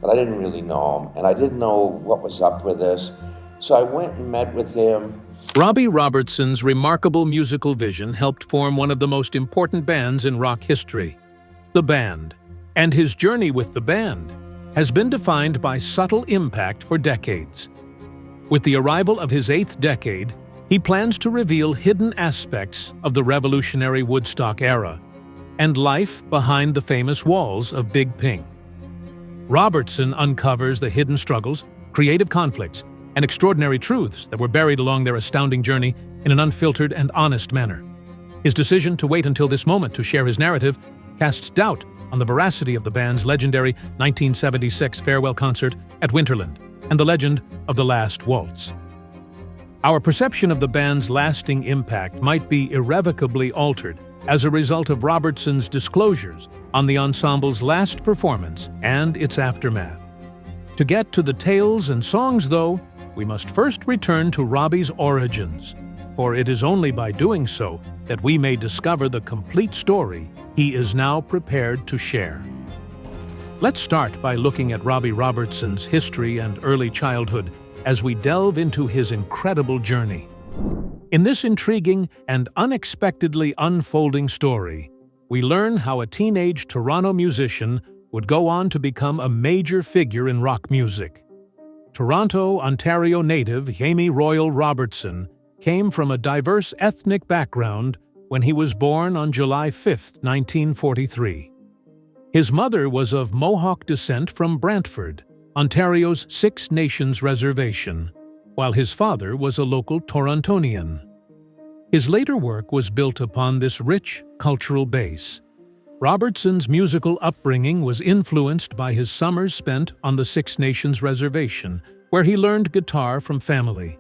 but I didn't really know him, and I didn't know what was up with this. So I went and met with him. Robbie Robertson's remarkable musical vision helped form one of the most important bands in rock history, the Band. And his journey with the Band has been defined by subtle impact for decades. With the arrival of his 8th decade, he plans to reveal hidden aspects of the revolutionary Woodstock era and life behind the famous walls of Big Pink. Robertson uncovers the hidden struggles, creative conflicts, and extraordinary truths that were buried along their astounding journey in an unfiltered and honest manner. His decision to wait until this moment to share his narrative casts doubt on the veracity of the band's legendary 1976 farewell concert at Winterland and the legend of the Last Waltz. Our perception of the band's lasting impact might be irrevocably altered as a result of Robertson's disclosures on the ensemble's last performance and its aftermath. To get to the tales and songs, though, we must first return to Robbie's origins, for it is only by doing so that we may discover the complete story he is now prepared to share. Let's start by looking at Robbie Robertson's history and early childhood as we delve into his incredible journey. In this intriguing and unexpectedly unfolding story, we learn how a teenage Toronto musician would go on to become a major figure in rock music. Toronto, Ontario native Jamie Royal Robertson came from a diverse ethnic background when he was born on July 5, 1943. His mother was of Mohawk descent from Brantford, Ontario's Six Nations reservation, while his father was a local Torontonian. His later work was built upon this rich cultural base. Robertson's musical upbringing was influenced by his summers spent on the Six Nations reservation, where he learned guitar from family.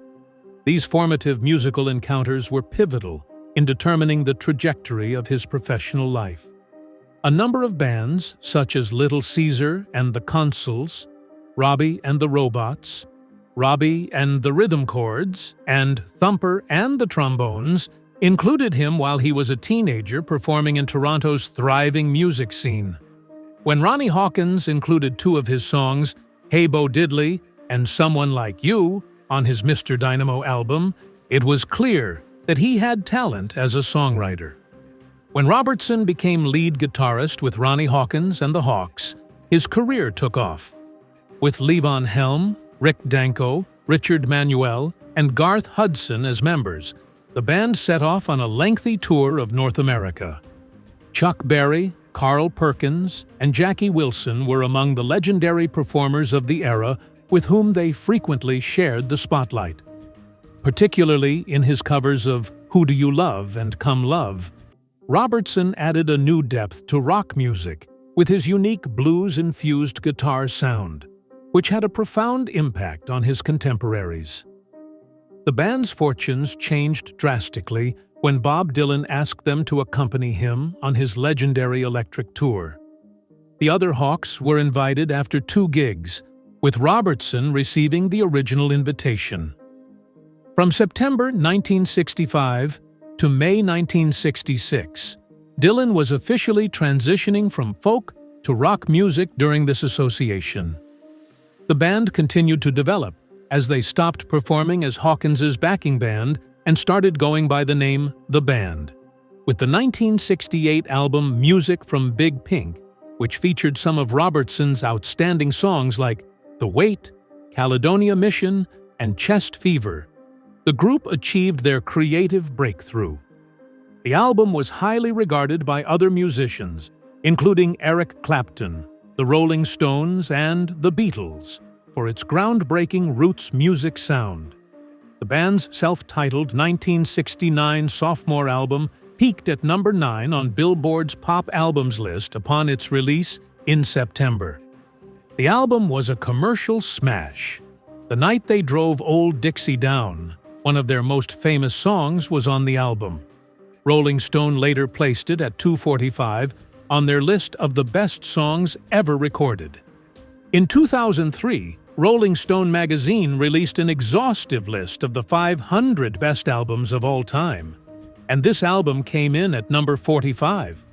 These formative musical encounters were pivotal in determining the trajectory of his professional life. A number of bands, such as Little Caesar and the Consuls, Robbie and the Robots, Robbie and the Rhythm Chords, and Thumper and the Trombones, included him while he was a teenager performing in Toronto's thriving music scene. When Ronnie Hawkins included 2 of his songs, Hey Bo Diddley and Someone Like You, on his Mr. Dynamo album, it was clear that he had talent as a songwriter. When Robertson became lead guitarist with Ronnie Hawkins and the Hawks, his career took off. With Levon Helm, Rick Danko, Richard Manuel, and Garth Hudson as members, the band set off on a lengthy tour of North America. Chuck Berry, Carl Perkins, and Jackie Wilson were among the legendary performers of the era with whom they frequently shared the spotlight. Particularly in his covers of Who Do You Love and Come Love, Robertson added a new depth to rock music with his unique blues-infused guitar sound, which had a profound impact on his contemporaries. The band's fortunes changed drastically when Bob Dylan asked them to accompany him on his legendary Electric Tour. The other Hawks were invited after 2 gigs, with Robertson receiving the original invitation. From September 1965 to May 1966, Dylan was officially transitioning from folk to rock music during this association. The band continued to develop as they stopped performing as Hawkins's backing band and started going by the name The Band. With the 1968 album Music from Big Pink, which featured some of Robertson's outstanding songs like The Weight, Caledonia Mission, and Chest Fever, the group achieved their creative breakthrough. The album was highly regarded by other musicians, including Eric Clapton, the Rolling Stones, and the Beatles, for its groundbreaking roots music sound. The band's self-titled 1969 sophomore album peaked at number 9 on Billboard's Pop Albums list upon its release in September. The album was a commercial smash. The Night They Drove Old Dixie Down, one of their most famous songs, was on the album. Rolling Stone later placed it at 245 on their list of the best songs ever recorded. In 2003, Rolling Stone magazine released an exhaustive list of the 500 best albums of all time, and this album came in at number 45.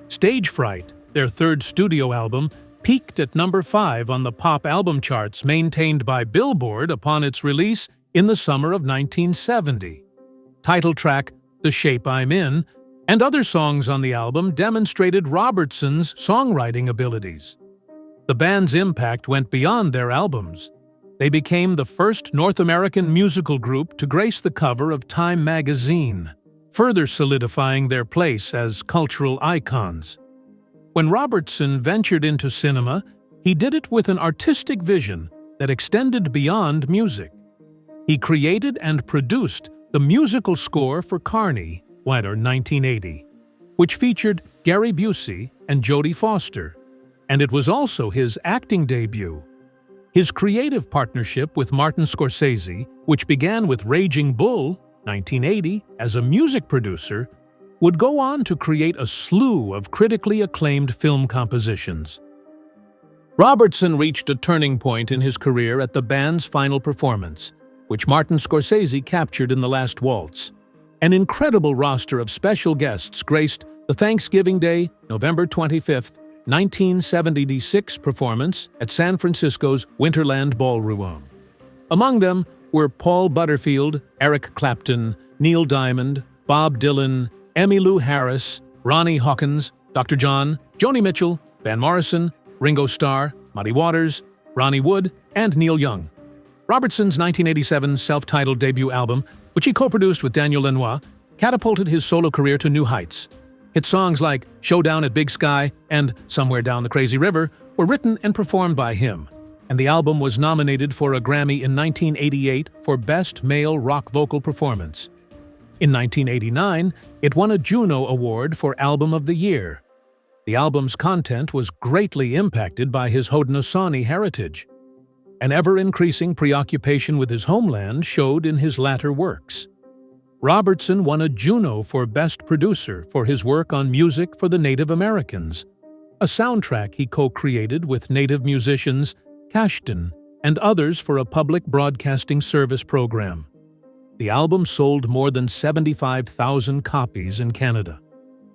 Stage Fright, their third studio album, peaked at number 5 on the pop album charts maintained by Billboard upon its release in the summer of 1970. Title track The Shape I'm In and other songs on the album demonstrated Robertson's songwriting abilities. The band's impact went beyond their albums. They became the first North American musical group to grace the cover of Time magazine, further solidifying their place as cultural icons. When Robertson ventured into cinema, he did it with an artistic vision that extended beyond music. He created and produced the musical score for Carney, 1980, which featured Gary Busey and Jodie Foster, and it was also his acting debut. His creative partnership with Martin Scorsese, which began with Raging Bull, 1980, as a music producer, would go on to create a slew of critically acclaimed film compositions. Robertson reached a turning point in his career at the band's final performance, which Martin Scorsese captured in The Last Waltz. An incredible roster of special guests graced the Thanksgiving Day, November 25, 1976 performance at San Francisco's Winterland Ballroom. Among them were Paul Butterfield, Eric Clapton, Neil Diamond, Bob Dylan, Emmylou Harris, Ronnie Hawkins, Dr. John, Joni Mitchell, Van Morrison, Ringo Starr, Muddy Waters, Ronnie Wood, and Neil Young. Robertson's 1987 self-titled debut album, which he co-produced with Daniel Lanois, catapulted his solo career to new heights. Hit songs like Showdown at Big Sky and Somewhere Down the Crazy River were written and performed by him, and the album was nominated for a Grammy in 1988 for Best Male Rock Vocal Performance. In 1989, it won a Juno Award for Album of the Year. The album's content was greatly impacted by his Haudenosaunee heritage. An ever-increasing preoccupation with his homeland showed in his latter works. Robertson won a Juno for Best Producer for his work on music for the Native Americans, a soundtrack he co-created with Native musicians Cashton and others for a public broadcasting service program. The album sold more than 75,000 copies in Canada.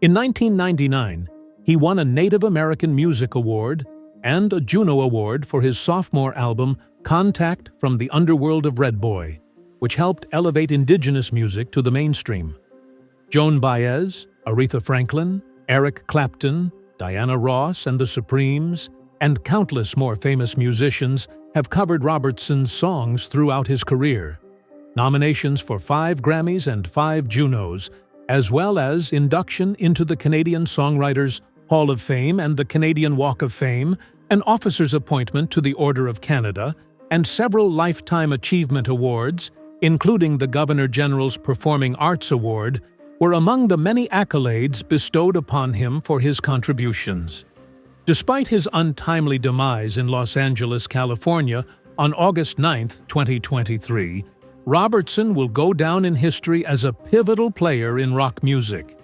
In 1999, he won a Native American Music Award and a Juno Award for his sophomore album Contact from the Underworld of Red Boy, which helped elevate indigenous music to the mainstream. Joan Baez, Aretha Franklin, Eric Clapton, Diana Ross and the Supremes, and countless more famous musicians have covered Robertson's songs throughout his career. Nominations for 5 Grammys and 5 Junos, as well as induction into the Canadian Songwriters Hall of Fame and the Canadian Walk of Fame, an officer's appointment to the Order of Canada, and several Lifetime Achievement Awards, including the Governor-General's Performing Arts Award, were among the many accolades bestowed upon him for his contributions. Despite his untimely demise in Los Angeles, California, on August 9, 2023, Robertson will go down in history as a pivotal player in rock music.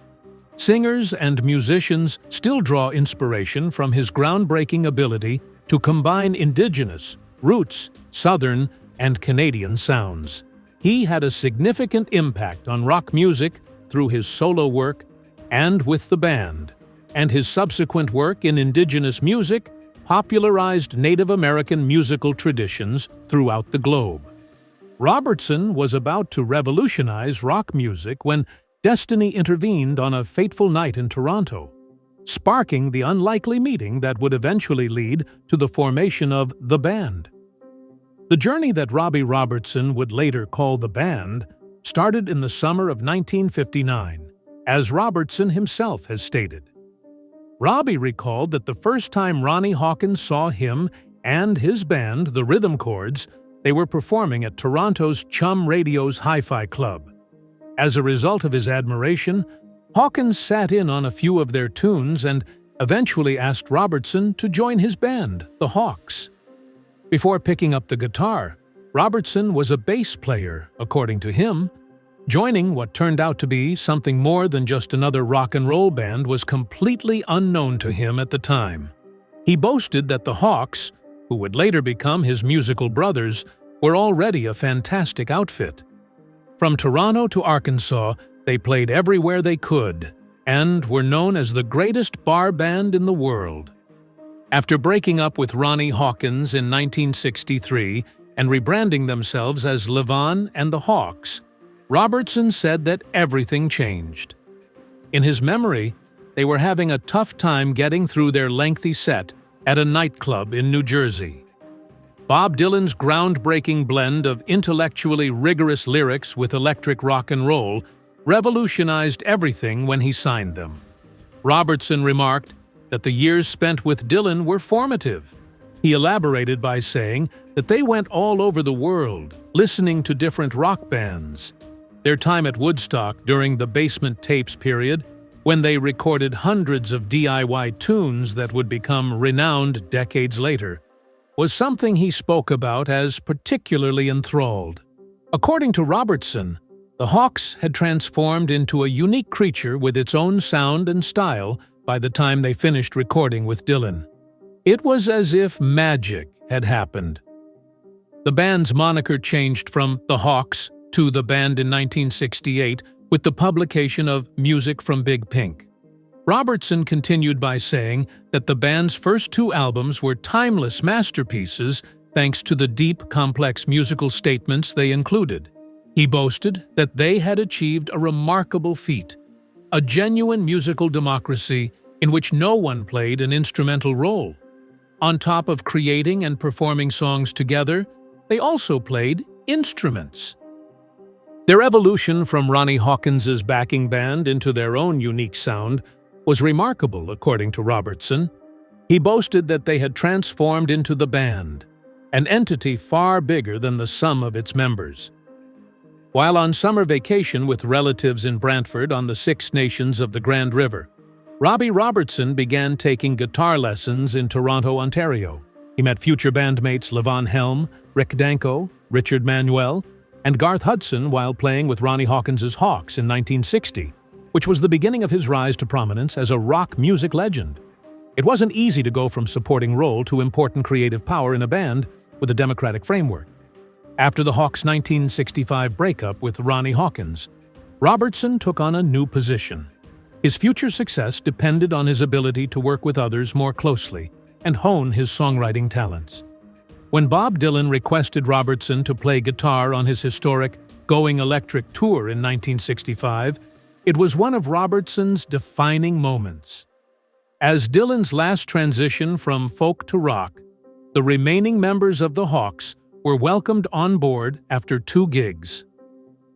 Singers and musicians still draw inspiration from his groundbreaking ability to combine indigenous, roots, Southern, and Canadian sounds. He had a significant impact on rock music through his solo work and with the band, and his subsequent work in indigenous music popularized Native American musical traditions throughout the globe. Robertson was about to revolutionize rock music when destiny intervened on a fateful night in Toronto, sparking the unlikely meeting that would eventually lead to the formation of the band. The journey that Robbie Robertson would later call the band started in the summer of 1959, as Robertson himself has stated. Robbie recalled that the first time Ronnie Hawkins saw him and his band, the Rhythm Chords, they were performing at Toronto's Chum Radio's Hi-Fi Club. As a result of his admiration, Hawkins sat in on a few of their tunes and eventually asked Robertson to join his band, the Hawks. Before picking up the guitar, Robertson was a bass player, according to him. Joining what turned out to be something more than just another rock and roll band was completely unknown to him at the time. He boasted that the Hawks, who would later become his musical brothers, were already a fantastic outfit. From Toronto to Arkansas, they played everywhere they could, and were known as the greatest bar band in the world. After breaking up with Ronnie Hawkins in 1963 and rebranding themselves as Levon and the Hawks, Robertson said that everything changed. In his memory, they were having a tough time getting through their lengthy set at a nightclub in New Jersey. Bob Dylan's groundbreaking blend of intellectually rigorous lyrics with electric rock and roll revolutionized everything when he signed them. Robertson remarked that the years spent with Dylan were formative. He elaborated by saying that they went all over the world, listening to different rock bands. Their time at Woodstock during the Basement Tapes period, when they recorded hundreds of DIY tunes that would become renowned decades later, was something he spoke about as particularly enthralled. According to Robertson, the Hawks had transformed into a unique creature with its own sound and style by the time they finished recording with Dylan. It was as if magic had happened. The band's moniker changed from the Hawks to the band in 1968 with the publication of Music from Big Pink. Robertson continued by saying that the band's first two albums were timeless masterpieces thanks to the deep, complex musical statements they included. He boasted that they had achieved a remarkable feat, a genuine musical democracy in which no one played an instrumental role. On top of creating and performing songs together, they also played instruments. Their evolution from Ronnie Hawkins's backing band into their own unique sound was remarkable, according to Robertson. He boasted that they had transformed into the band, an entity far bigger than the sum of its members. While on summer vacation with relatives in Brantford on the Six Nations of the Grand River, Robbie Robertson began taking guitar lessons in Toronto, Ontario. He met future bandmates Levon Helm, Rick Danko, Richard Manuel, and Garth Hudson while playing with Ronnie Hawkins's Hawks in 1960, which was the beginning of his rise to prominence as a rock music legend. It wasn't easy to go from supporting role to important creative power in a band with a democratic framework. After the Hawks' 1965 breakup with Ronnie Hawkins, Robertson took on a new position. His future success depended on his ability to work with others more closely and hone his songwriting talents. When Bob Dylan requested Robertson to play guitar on his historic Going Electric tour in 1965, it was one of Robertson's defining moments. As Dylan's last transition from folk to rock, the remaining members of the Hawks were welcomed on board after 2 gigs.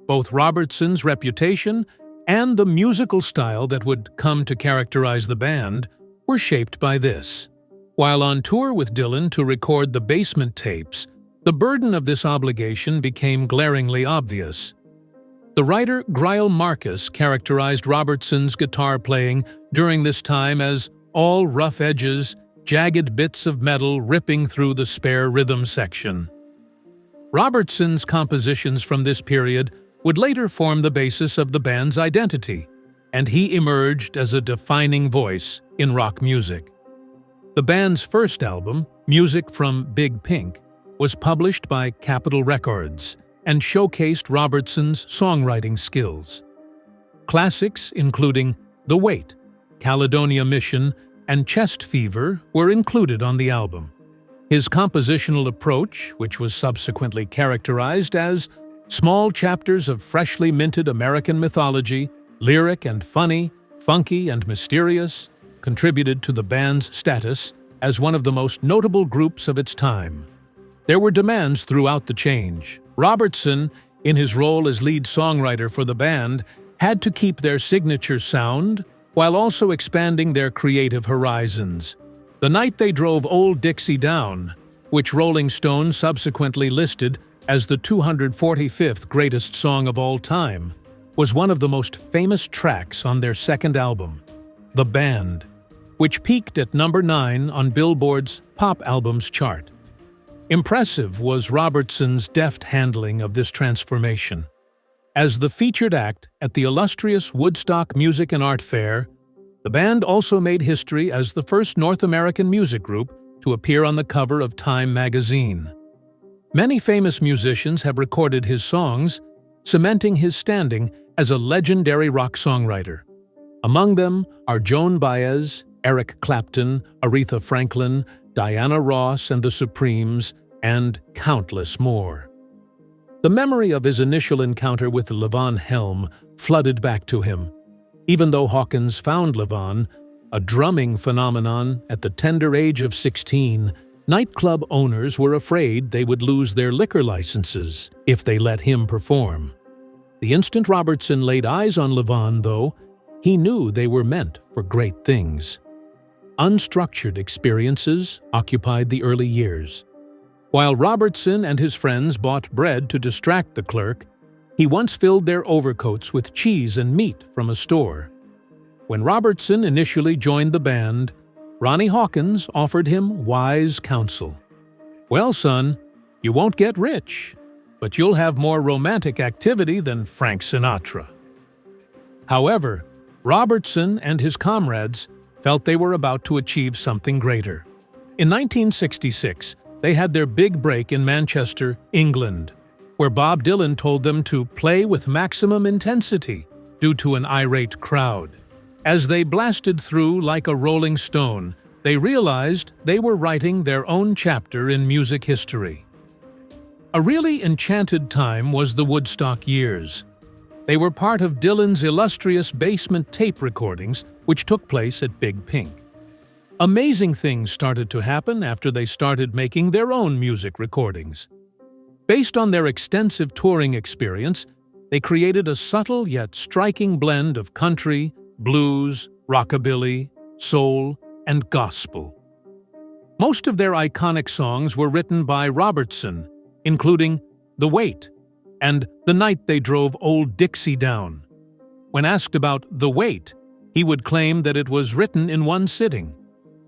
Both Robertson's reputation and the musical style that would come to characterize the band were shaped by this. While on tour with Dylan to record the Basement Tapes, the burden of this obligation became glaringly obvious. The writer Greil Marcus characterized Robertson's guitar playing during this time as all rough edges, jagged bits of metal ripping through the spare rhythm section. Robertson's compositions from this period would later form the basis of the band's identity, and he emerged as a defining voice in rock music. The band's first album, Music from Big Pink, was published by Capitol Records and showcased Robertson's songwriting skills. Classics including The Weight, Caledonia Mission, and Chest Fever were included on the album. His compositional approach, which was subsequently characterized as small chapters of freshly minted American mythology, lyric and funny, funky and mysterious, contributed to the band's status as one of the most notable groups of its time. There were demands throughout the change. Robertson, in his role as lead songwriter for the band, had to keep their signature sound while also expanding their creative horizons. The night they drove Old Dixie Down, which Rolling Stone subsequently listed as the 245th greatest song of all time, was one of the most famous tracks on their second album, The Band, which peaked at number 9 on Billboard's Pop Albums chart. Impressive was Robertson's deft handling of this transformation. As the featured act at the illustrious Woodstock Music and Art Fair, the band also made history as the first North American music group to appear on the cover of Time magazine. Many famous musicians have recorded his songs, cementing his standing as a legendary rock songwriter. Among them are Joan Baez, Eric Clapton, Aretha Franklin, Diana Ross and the Supremes, and countless more. The memory of his initial encounter with Levon Helm flooded back to him. Even though Hawkins found Levon, a drumming phenomenon, at the tender age of 16, nightclub owners were afraid they would lose their liquor licenses if they let him perform. The instant Robertson laid eyes on Levon, though, he knew they were meant for great things. Unstructured experiences occupied the early years. While Robertson and his friends bought bread to distract the clerk, he once filled their overcoats with cheese and meat from a store. When Robertson initially joined the band, Ronnie Hawkins offered him wise counsel. "Well, son, you won't get rich, but you'll have more romantic activity than Frank Sinatra." However, Robertson and his comrades felt they were about to achieve something greater. In 1966, they had their big break in Manchester, England, where Bob Dylan told them to play with maximum intensity due to an irate crowd. As they blasted through like a rolling stone, they realized they were writing their own chapter in music history. A really enchanted time was the Woodstock years. They were part of Dylan's illustrious basement tape recordings, which took place at Big Pink. Amazing things started to happen after they started making their own music recordings. Based on their extensive touring experience, they created a subtle yet striking blend of country, blues, rockabilly, soul, and gospel. Most of their iconic songs were written by Robertson, including "The Wait" and "The Night They Drove Old Dixie Down." When asked about "The Wait," he would claim that it was written in one sitting.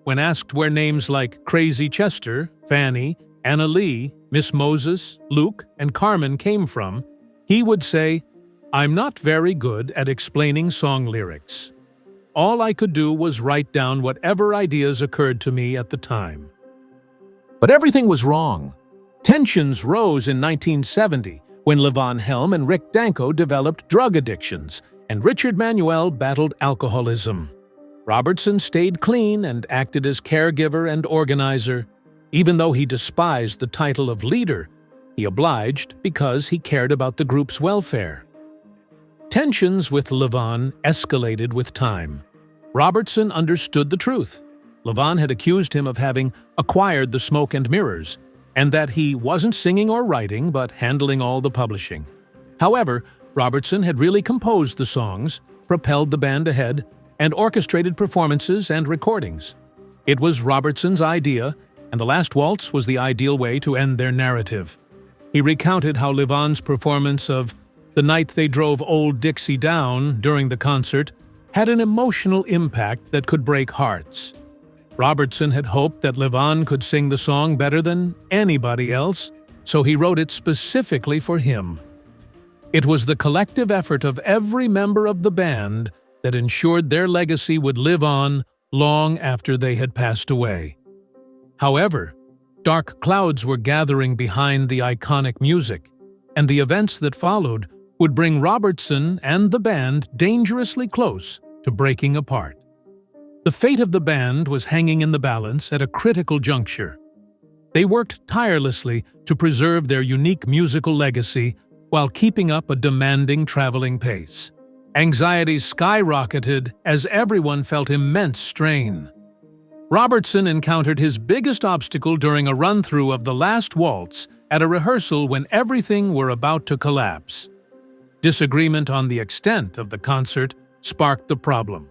When asked where names like Crazy Chester, Fanny, Anna Lee, Miss Moses, Luke, and Carmen came from, he would say, "I'm not very good at explaining song lyrics. All I could do was write down whatever ideas occurred to me at the time." But everything was wrong. Tensions rose in 1970 when Levon Helm and Rick Danko developed drug addictions and Richard Manuel battled alcoholism. Robertson stayed clean and acted as caregiver and organizer. Even though he despised the title of leader, he obliged because he cared about the group's welfare. Tensions with Levon escalated with time. Robertson understood the truth. Levon had accused him of having acquired the Smoke and Mirrors, and that he wasn't singing or writing but handling all the publishing. However, Robertson had really composed the songs, propelled the band ahead, and orchestrated performances and recordings. It was Robertson's idea, and The Last Waltz was the ideal way to end their narrative. He recounted how Levon's performance of "The Night They Drove Old Dixie Down" during the concert had an emotional impact that could break hearts. Robertson had hoped that Levon could sing the song better than anybody else, so he wrote it specifically for him. It was the collective effort of every member of the band that ensured their legacy would live on long after they had passed away. However, dark clouds were gathering behind the iconic music, and the events that followed would bring Robertson and the band dangerously close to breaking apart. The fate of the band was hanging in the balance at a critical juncture. They worked tirelessly to preserve their unique musical legacy while keeping up a demanding traveling pace. Anxiety skyrocketed as everyone felt immense strain. Robertson encountered his biggest obstacle during a run-through of The Last Waltz at a rehearsal when everything were about to collapse. Disagreement on the extent of the concert sparked the problem.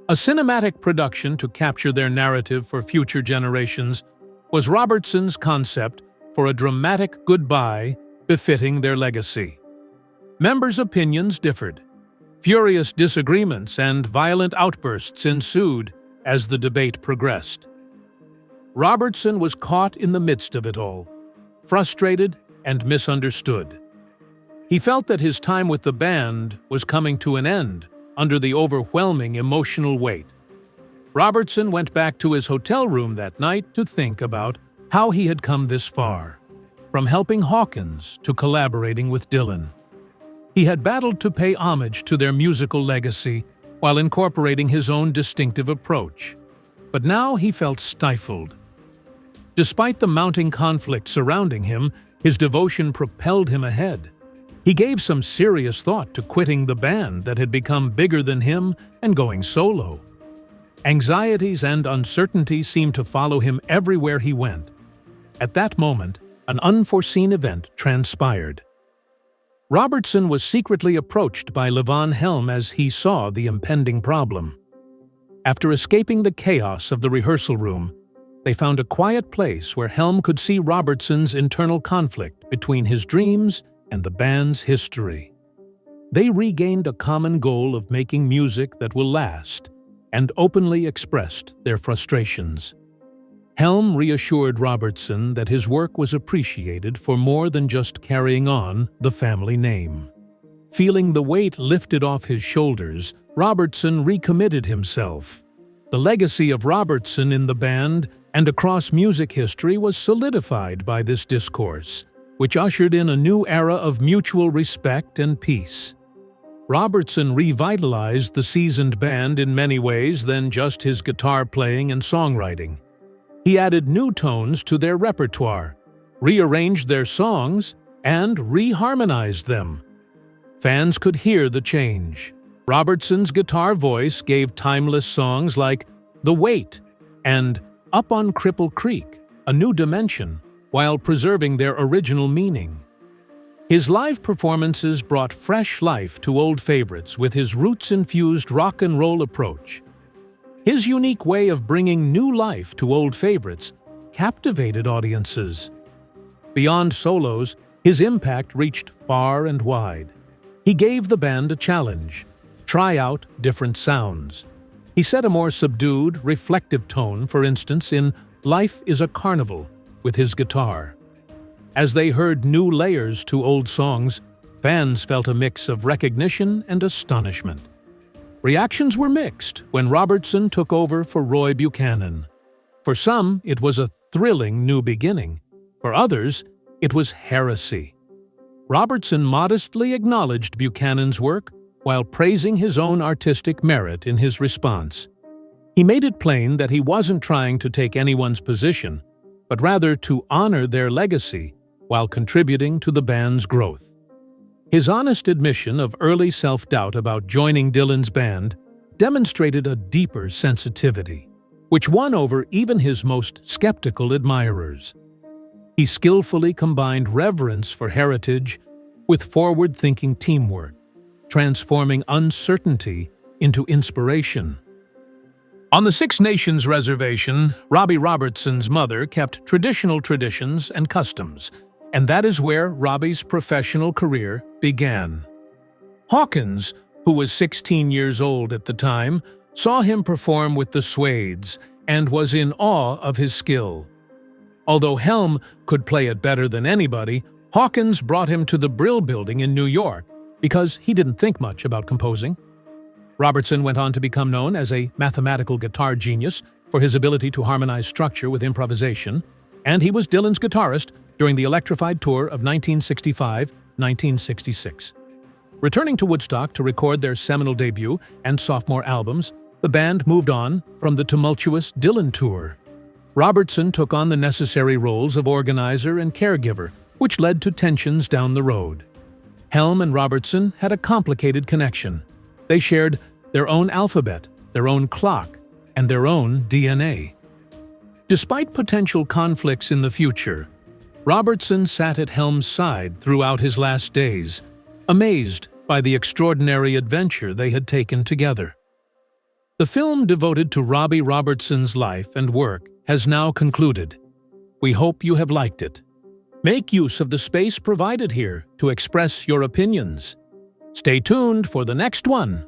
A cinematic production to capture their narrative for future generations was Robertson's concept for a dramatic goodbye befitting their legacy. Members' opinions differed. Furious disagreements and violent outbursts ensued as the debate progressed. Robertson was caught in the midst of it all, frustrated and misunderstood. He felt that his time with the band was coming to an end under the overwhelming emotional weight. Robertson went back to his hotel room that night to think about how he had come this far, from helping Hawkins to collaborating with Dylan. He had battled to pay homage to their musical legacy while incorporating his own distinctive approach. but now he felt stifled. Despite the mounting conflict surrounding him, his devotion propelled him ahead. He gave some serious thought to quitting the band that had become bigger than him and going solo. Anxieties and uncertainty seemed to follow him everywhere he went. At that moment, an unforeseen event transpired. Robertson was secretly approached by Levon Helm as he saw the impending problem. After escaping the chaos of the rehearsal room, they found a quiet place where Helm could see Robertson's internal conflict between his dreams and the band's history. They regained a common goal of making music that will last, and openly expressed their frustrations. Helm reassured Robertson that his work was appreciated for more than just carrying on the family name. Feeling the weight lifted off his shoulders, Robertson recommitted himself. The legacy of Robertson in the band and across music history was solidified by this discourse, which ushered in a new era of mutual respect and peace. Robertson revitalized the seasoned band in many ways than just his guitar playing and songwriting. He added new tones to their repertoire, rearranged their songs, and reharmonized them. Fans could hear the change. Robertson's guitar voice gave timeless songs like The Weight and Up on Cripple Creek a new dimension, while preserving their original meaning. His live performances brought fresh life to old favorites with his roots-infused rock and roll approach. His unique way of bringing new life to old favorites captivated audiences. Beyond solos, his impact reached far and wide. He gave the band a challenge: try out different sounds. He set a more subdued, reflective tone, for instance, in Life is a Carnival with his guitar. As they heard new layers to old songs, fans felt a mix of recognition and astonishment. Reactions were mixed when Robertson took over for Roy Buchanan. For some, it was a thrilling new beginning. For others, it was heresy. Robertson modestly acknowledged Buchanan's work while praising his own artistic merit in his response. He made it plain that he wasn't trying to take anyone's position, but rather to honor their legacy while contributing to the band's growth. His honest admission of early self-doubt about joining Dylan's band demonstrated a deeper sensitivity, which won over even his most skeptical admirers. He skillfully combined reverence for heritage with forward-thinking teamwork, transforming uncertainty into inspiration. On the Six Nations reservation, Robbie Robertson's mother kept traditional traditions and customs, and that is where Robbie's professional career began. Hawkins, who was 16 years old at the time, saw him perform with the Suedes and was in awe of his skill. Although Helm could play it better than anybody, Hawkins brought him to the Brill Building in New York because he didn't think much about composing. Robertson went on to become known as a mathematical guitar genius for his ability to harmonize structure with improvisation, and he was Dylan's guitarist during the electrified tour of 1965-1966. Returning to Woodstock to record their seminal debut and sophomore albums, the band moved on from the tumultuous Dylan tour. Robertson took on the necessary roles of organizer and caregiver, which led to tensions down the road. Helm and Robertson had a complicated connection. They shared their own alphabet, their own clock, and their own DNA. Despite potential conflicts in the future, Robertson sat at Helm's side throughout his last days, amazed by the extraordinary adventure they had taken together. The film devoted to Robbie Robertson's life and work has now concluded. We hope you have liked it. Make use of the space provided here to express your opinions. Stay tuned for the next one.